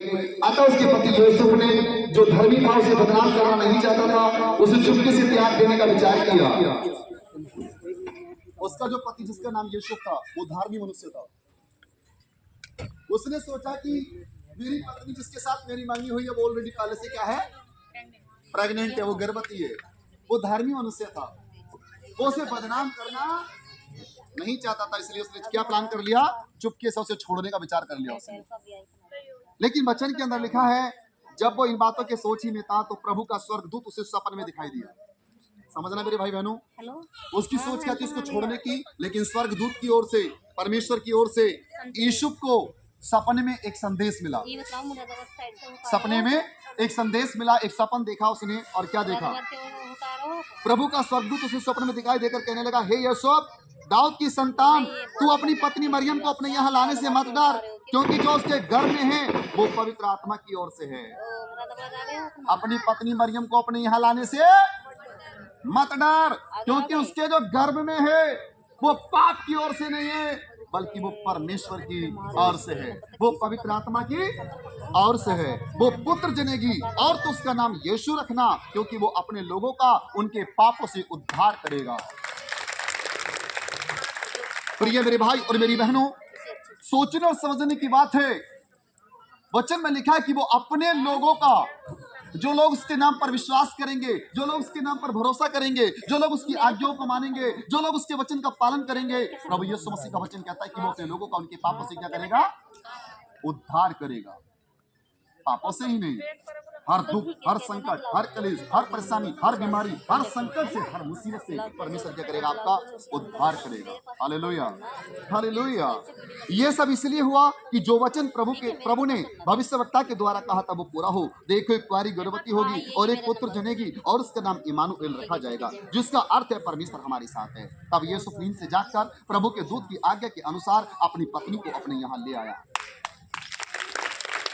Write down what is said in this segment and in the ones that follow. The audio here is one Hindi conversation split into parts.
अतः उसके पति यूसुफ ने, जो धर्मी था, उसे बदनाम करना नहीं चाहता था, उसे चुपके से त्याग देने का विचार किया। उसका जो पति, जिसका नाम यूसुफ था, वो धार्मिक मनुष्य था। उसने सोचा कि मेरी पत्नी जिसके साथ मेरी मांगी हुई है वो ऑलरेडी पहले से क्या है, प्रेग्नेंट है, वो गर्भवती है। वो धार्मिक मनुष्य था, वो उसे बदनाम करना नहीं चाहता था, इसलिए उसने क्या प्लान कर लिया, चुपके से उसे छोड़ने का विचार कर लिया उसने। लेकिन वचन के अंदर लिखा है, जब वो इन बातों के सोच ही में था तो प्रभु का स्वर्गदूत उसे सपने में दिखाई दिया। समझना मेरे भाई बहनों, उसकी सोच क्या थी, उसको छोड़ने की, लेकिन स्वर्गदूत की ओर से, परमेश्वर की ओर से यूसुफ को सपने में एक संदेश मिला। सपने में एक संदेश मिला, एक सपन देखा उसने, और क्या देखा, प्रभु का स्वर्गदूत उसे सपने में दिखाई देकर कहने लगा, हे यूसुफ, दाऊद की संतान, तू अपनी पत्नी मरियम को अपने यहाँ लाने से मत डर, क्योंकि जो उसके गर्भ में है वो पवित्र आत्मा की ओर से है। अपनी पत्नी मरियम को अपने यहाँ लाने से मत डर, क्योंकि उसके जो गर्भ में है वो पाप की ओर से नहीं है, बल्कि वो परमेश्वर की ओर से है, वो पवित्र आत्मा की ओर से है। वो पुत्र जनेगी और तो उसका नाम यीशु रखना, क्योंकि वो अपने लोगों का उनके पापों से उद्धार करेगा। प्रिय मेरे भाई और मेरी बहनों, सोचने और समझने की बात है। वचन में लिखा है कि वो अपने लोगों का, जो लोग उसके नाम पर विश्वास करेंगे, जो लोग उसके नाम पर भरोसा करेंगे, जो लोग उसकी आज्ञाओं को मानेंगे, जो लोग उसके वचन का पालन करेंगे, प्रभु यीशु मसीह का वचन कहता है कि वो अपने लोगों का उनके पापों से क्या करेगा, उद्धार करेगा। पापों से ही नहीं, हर दुख, हर संकट, हर कलेश, हर परेशानी, हर बीमारी, हर संकट से, हर मुसीबत से परमेश्वर क्या करेगा, आपका उद्धार करेगा। Hallelujah, hallelujah. ये सब इसलिए हुआ कि जो वचन प्रभु ने भविष्यवक्ता के द्वारा कहा था वो पूरा हो। देखो, एक कुंवारी गर्भवती होगी और एक पुत्र जनेगी और उसका नाम इमानुएल रखा जाएगा, जिसका अर्थ है परमेश्वर हमारे साथ है। तब यूसुफ नींद से जागकर प्रभु के दूत की आज्ञा के अनुसार अपनी पत्नी को अपने यहाँ ले आया।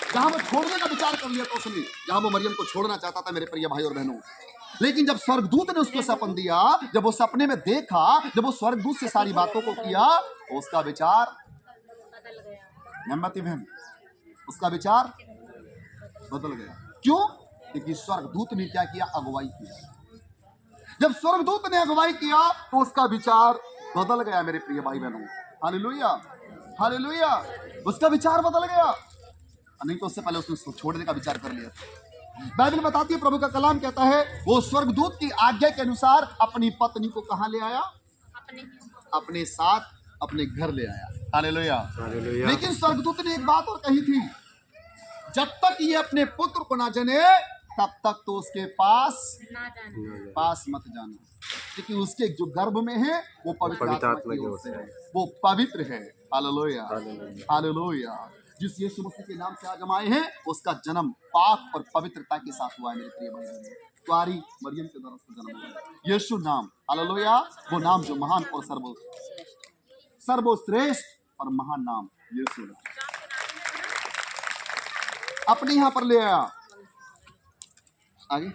जहां वो छोड़ने का विचार कर लिया था उसने, जहां वो मरियम को छोड़ना चाहता था मेरे प्रिय भाई और बहनों, लेकिन जब स्वर्गदूत ने उसको सपन दिया, जब वो सपने में देखा, जब वो स्वर्गदूत से सारी बातों को किया, तो उसका विचार नम्रती बहन, उसका विचार बदल गया। क्यों? क्योंकि स्वर्गदूत ने क्या किया, अगुवाई किया। जब स्वर्गदूत ने अगुवाई किया तो उसका विचार बदल गया मेरे प्रिय भाई बहनों। Hallelujah, hallelujah. उसका विचार बदल गया, नहीं तो उससे पहले उसने छोड़ने का विचार कर लिया। बाइबल बताती है, प्रभु का कलाम कहता है, वो स्वर्गदूत की आज्ञा के अनुसार अपनी पत्नी को कहां ले आया, अपने साथ अपने घर ले आया। Hallelujah, hallelujah. लेकिन स्वर्गदूत ने एक बात और कही थी, जब तक ये अपने पुत्र को ना जाने तब तक तो उसके पास मत जाना, क्योंकि उसके जो गर्भ में है वो पवित्र आत्मा की ओर से है, वो पवित्र है। Hallelujah, hallelujah. जिस यीशु मसीह के नाम से आज हम आए हैं, उसका जन्म पाक और पवित्रता के साथ हुआ है मेरे प्रिय भाई। कुंवारी मरियम के द्वारा उसका जन्म हुआ। यीशु नाम, हालेलुया, वो नाम जो महान और सर्वश्रेष्ठ और महान नाम यीशु नाम अपने यहां पर ले आया। आगे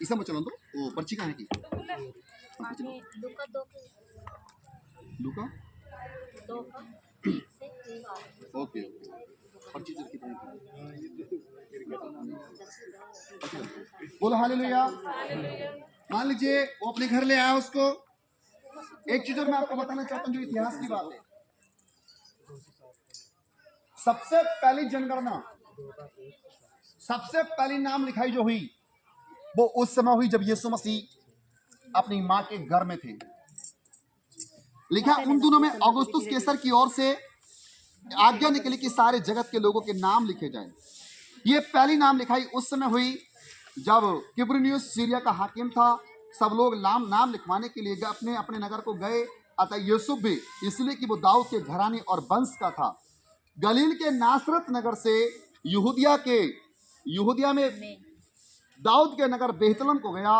इसे मत चलो तो वो पर्ची कहाँ है की लूका ओके पर्ची चल बोलो हालेलुया। मान लीजिए वो अपने घर ले आया उसको। एक चीज और मैं आपको बताना चाहता हूँ जो इतिहास की बात है। सबसे पहली जनगणना, सबसे पहली नाम लिखाई जो हुई वो उस समय हुई जब यीशु मसीह अपनी मां के घर में थे। लिखा उन दिनों में अगुस्तुस कैसर की ओर से आज्ञा निकली कि सारे जगत के लोगों के नाम लिखे जाएं। ये पहली नाम लिखाई उस समय हुई जब किब्रिनियुस सीरिया का हाकिम था। सब लोग नाम लिखवाने के लिए अपने अपने नगर को गए। अतः यूसुफ भी, इसलिए कि वो दाऊद के घराने और वंश का था, गलील के नासरत नगर से यहूदिया में दाऊद के नगर बेहतलम को गया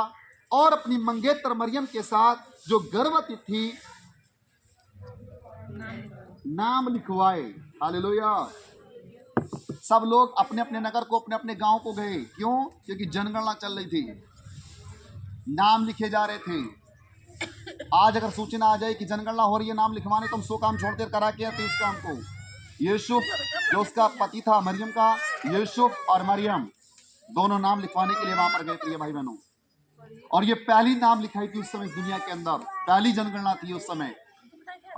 और अपनी मंगेतर मरियम के साथ जो गर्भवती थी नाम लिखवाए। हालेलुया। सब लोग अपने अपने नगर को, अपने अपने गांव को गए। क्यों? क्योंकि जनगणना चल रही थी, नाम लिखे जा रहे थे। आज अगर सूचना आ जाए कि जनगणना हो रही है, नाम लिखवाने, तो हम 100 काम छोड़ देर करा के आते इस काम को। यूसुफ जो उसका पति था मरियम का, यूसुफ और मरियम दोनों नाम लिखवाने के लिए वहां पर गए प्रिय भाई बहनों। और ये पहली नाम लिखाई थी उस समय इस दुनिया के अंदर, पहली जनगणना थी उस समय।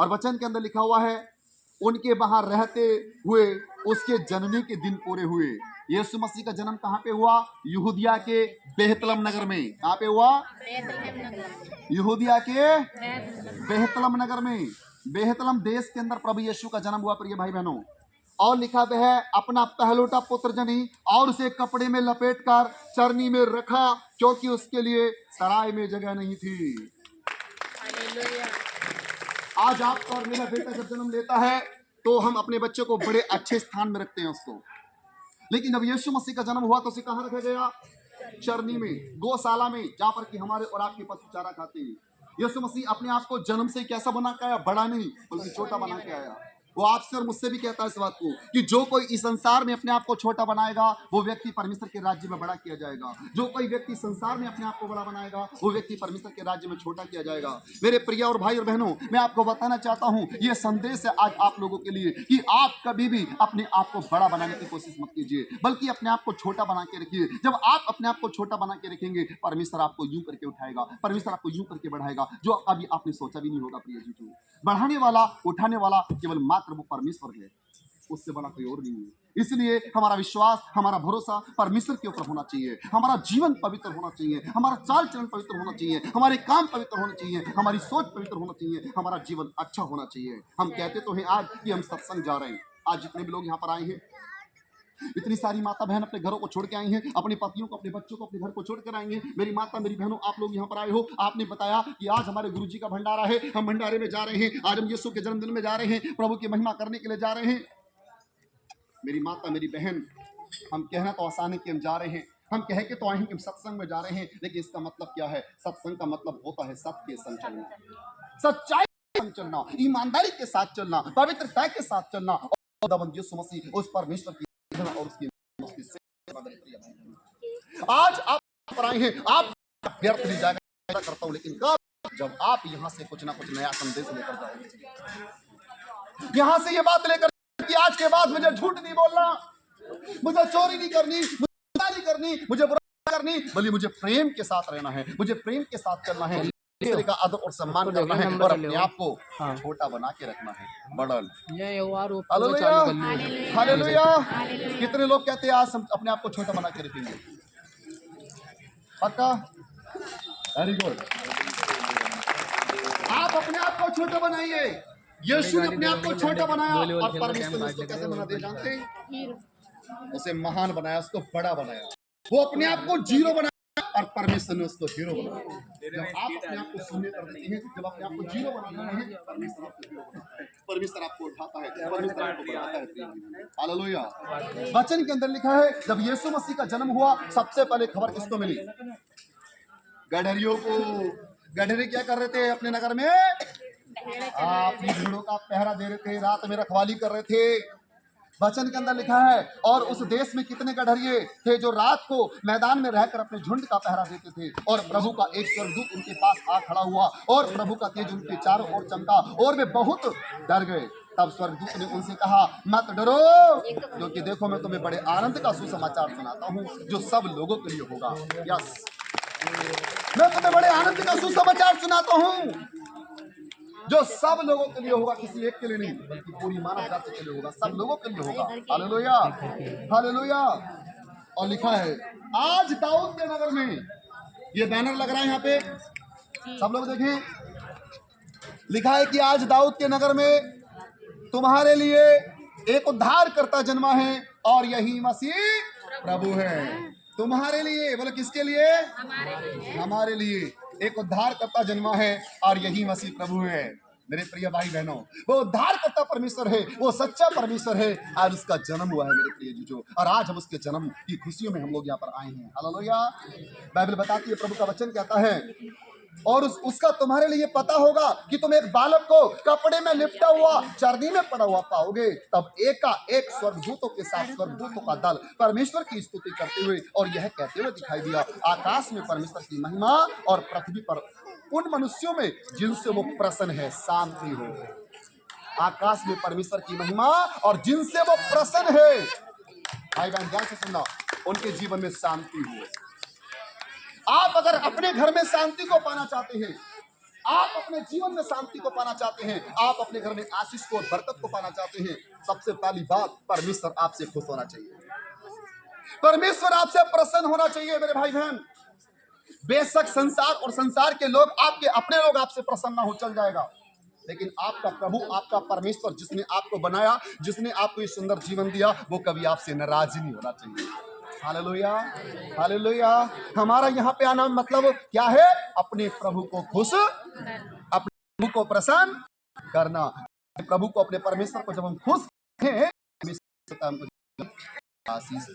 और वचन के अंदर लिखा हुआ है उनके वहां रहते हुए उसके जन्मने के दिन पूरे हुए। यीशु मसीह का जन्म कहां पे हुआ? यहूदिया के बेहतलम नगर में। कहां पे हुआ? यहूदिया के बेहतलम नगर में। बेहतलम देश के अंदर प्रभु यीशु का जन्म हुआ प्रिय भाई बहनों। और लिखा है अपना पहलोटा पुत्र जनी और उसे कपड़े में लपेटकर चरनी में रखा, क्योंकि उसके लिए सराय में जगह नहीं थी। आज आपका और मेरा बेटा जब जन्म लेता है तो हम अपने बच्चे को बड़े अच्छे स्थान में रखते हैं उसको, लेकिन जब यीशु मसीह का जन्म हुआ तो उसे कहां रखा गया? चरनी में, गौशाला में, जहां पर कि हमारे और आपके पशु चारा खाते हैं। यीशु मसीह अपने आप को जन्म से कैसा बना के आया? बड़ा नहीं बल्कि छोटा बना के आया। वो आपसे और मुझसे भी कहता है इस बात को कि जो कोई इस संसार में अपने आप को छोटा बनाएगा वो व्यक्ति परमेश्वर के राज्य में बड़ा किया जाएगा। जो कोई व्यक्ति संसार में अपने आप को बड़ा बनाएगा वो व्यक्ति परमेश्वर के राज्य में छोटा किया जाएगा। मेरे प्रिय और भाई और बहनों, मैं आपको बताना चाहता हूं, ये संदेश है आज आप लोगों के लिए कि आप कभी भी अपने आप को बड़ा बनाने की कोशिश मत कीजिए, बल्कि अपने आप को छोटा बना के रखिए। जब आप अपने आप को छोटा बना के रखेंगे, परमेश्वर आपको यूं करके उठाएगा, परमेश्वर आपको यूं करके बढ़ाएगा जो अभी आपने सोचा भी नहीं होगा। प्रिय जीजू, बढ़ाने वाला, उठाने वाला केवल मात्र वो परमेश्वर है, उससे बड़ा कोई और नहीं है। इसलिए हमारा विश्वास, हमारा भरोसा परमेश्वर के ऊपर होना चाहिए। हमारा जीवन पवित्र होना चाहिए, हमारा चाल चलन पवित्र होना चाहिए, हमारे काम पवित्र होने चाहिए, हमारी सोच पवित्र होना चाहिए, हमारा जीवन अच्छा होना चाहिए। हम कहते तो हैं आज कि हम सत्संग जा रहे हैं, आज जितने भी लोग यहाँ पर आए हैं, इतनी सारी माता बहन अपने घरों को छोड़ के आई हैं, अपने पतियों को, अपने बच्चों को अपने घर को छोड़ कर आई हैं। मेरी माता, मेरी बहनों, आप लोग यहाँ पर आए हो, आपने बताया कि आज हमारे गुरुजी का भंडारा है, हम भंडारे में जा रहे हैं, आज हम यीशु के जन्मदिन में जा रहे हैं, प्रभु की महिमा करने के लिए जा रहे हैं। मेरी माता, मेरी बहन, हम कहना तो आसान है कि हम जा रहे हैं, हम कह के तो आए हैं कि हम सत्संग में जा रहे हैं, लेकिन इसका मतलब क्या है? सत्संग का मतलब होता है सत्य के संग चलना, सच्चाई के संग चलना, ईमानदारी के साथ चलना, पवित्रता के साथ चलना, और यीशु मसीह उस परमेश्वर की और उसकी आज आप पर आए हैं, आप व्यर्थ नहीं जाएगा करता हूं, लेकिन कब? जब आप यहां से कुछ ना कुछ नया संदेश लेकर जाओगे, यहां से ये बात लेकर कि आज के बाद मुझे झूठ नहीं बोलना, मुझे चोरी नहीं करनी, मुझे नहीं करनी, मुझे बुराई करनी, बल्कि मुझे प्रेम के साथ रहना है, मुझे प्रेम के साथ चलना है, दूसरे का आदर और सम्मान करना है, और अपने आप को छोटा बना के रखना है, बड़ा। Hallelujah, hallelujah. कितने लोग कहते हैं आज हम अपने आप को छोटा बना के रखेंगे? पक्का? Very good. आप अपने आप को छोटा बनाइए। यीशु ने अपने आप को छोटा बनाया और परमेश्वर ने उसको कैसे बना दिया जानते हैं? उसे महान बनाया, उसको बड़ा बनाया। वो अपने आप को जीरो बनाया और परमेश्वर ने उसको हीरो बनाया। जब आप अपने आप को शून्य कर देते हैं, जब अपने आप को जीरो बनाते हैं, परमेश्वर आपको हीरो बनाता है, परमेश्वर आपको उठाता है, परमेश्वर आपको बढ़ाता है। हालेलुया। वचन के अंदर लिखा है जब यीशु मसीह का जन्म हुआ, सबसे पहले खबर किसको मिली? गडरियों को। गडरे क्या कर रहे थे अपने नगर में? अपनी भेड़ों का पहरा दे रहे थे, रात में रखवाली कर रहे थे। वचन के अंदर लिखा है और उस देश में कितने गडरिये थे जो रात को मैदान में रहकर अपने झुंड का पहरा देते थे, और प्रभु का एक स्वर्गदूत उनके पास आ खड़ा हुआ और प्रभु का तेज उनके चारों ओर चमका और वे बहुत डर गए। तब स्वर्गदूत ने उनसे कहा, मत डरो, क्योंकि देखो मैं तुम्हें बड़े आनंद का सुसमाचार सुनाता हूँ जो सब लोगों के लिए होगा। यस, मैं तुम्हें बड़े आनंद का सुसमाचार सुनाता हूँ जो सब लोगों के लिए होगा, किसी एक के लिए नहीं, बल्कि पूरी मानव जाति के लिए होगा, सब लोगों के लिए होगा। Hallelujah, hallelujah. और लिखा है आज दाऊद के नगर में, ये बैनर लग रहा है यहाँ पे, सब लोग देखें, लिखा है कि आज दाऊद के नगर में तुम्हारे लिए एक उद्धारकर्ता जन्मा है और यही मसीह प्रभु है। तुम्हारे लिए, बोले किसके लिए? हमारे लिए एक उद्धारकर्ता जन्मा है और यही मसीह प्रभु है। मेरे प्रिय भाई बहनों, वो उद्धारकर्ता परमेश्वर है, वो सच्चा परमेश्वर है, आज उसका जन्म हुआ है मेरे प्रिय जीजो, और आज हम उसके जन्म की खुशियों में हम लोग यहाँ पर आए हैं। हालेलुया। बाइबल बताती है, प्रभु का वचन कहता है, और उसका तुम्हारे लिए पता होगा कि तुम एक बालक को कपड़े में लिपटा हुआ चरनी में पड़ा हुआ पाओगे। तब एक स्वर्गदूतों के साथ स्वर्गदूतों का दल परमेश्वर की स्तुति करते हुए और यह कहते हुए दिखाई दिया, आकाश में परमेश्वर की महिमा और पृथ्वी पर उन मनुष्यों में जिनसे वो प्रसन्न है, शांति हो। आकाश में परमेश्वर की महिमा, और जिनसे वो प्रसन्न है, भाई बहन ध्यान से सुनना, उनके जीवन में शांति हो। आप अगर अपने घर में शांति को पाना चाहते हैं, आप अपने जीवन में शांति को पाना चाहते हैं, आप अपने घर में आशीष को और बरकत को पाना चाहते हैं, सबसे पहली बात, परमेश्वर आपसे खुश होना चाहिए, परमेश्वर आपसे प्रसन्न होना चाहिए मेरे भाई बहन। बेशक संसार और संसार के लोग, आपके अपने लोग आपसे प्रसन्न ना हो, चल जाएगा, लेकिन आपका प्रभु, आपका परमेश्वर, जिसने आपको बनाया, जिसने आपको ये सुंदर जीवन दिया, वो कभी आपसे नाराज नहीं होना चाहिए। Hallelujah, hallelujah. हमारा यहाँ पे आना मतलब क्या है? अपने प्रभु को खुश, अपने प्रभु को प्रसन्न करना। प्रभु को, अपने परमेश्वर को जब हम खुश हैं, हमको आशीष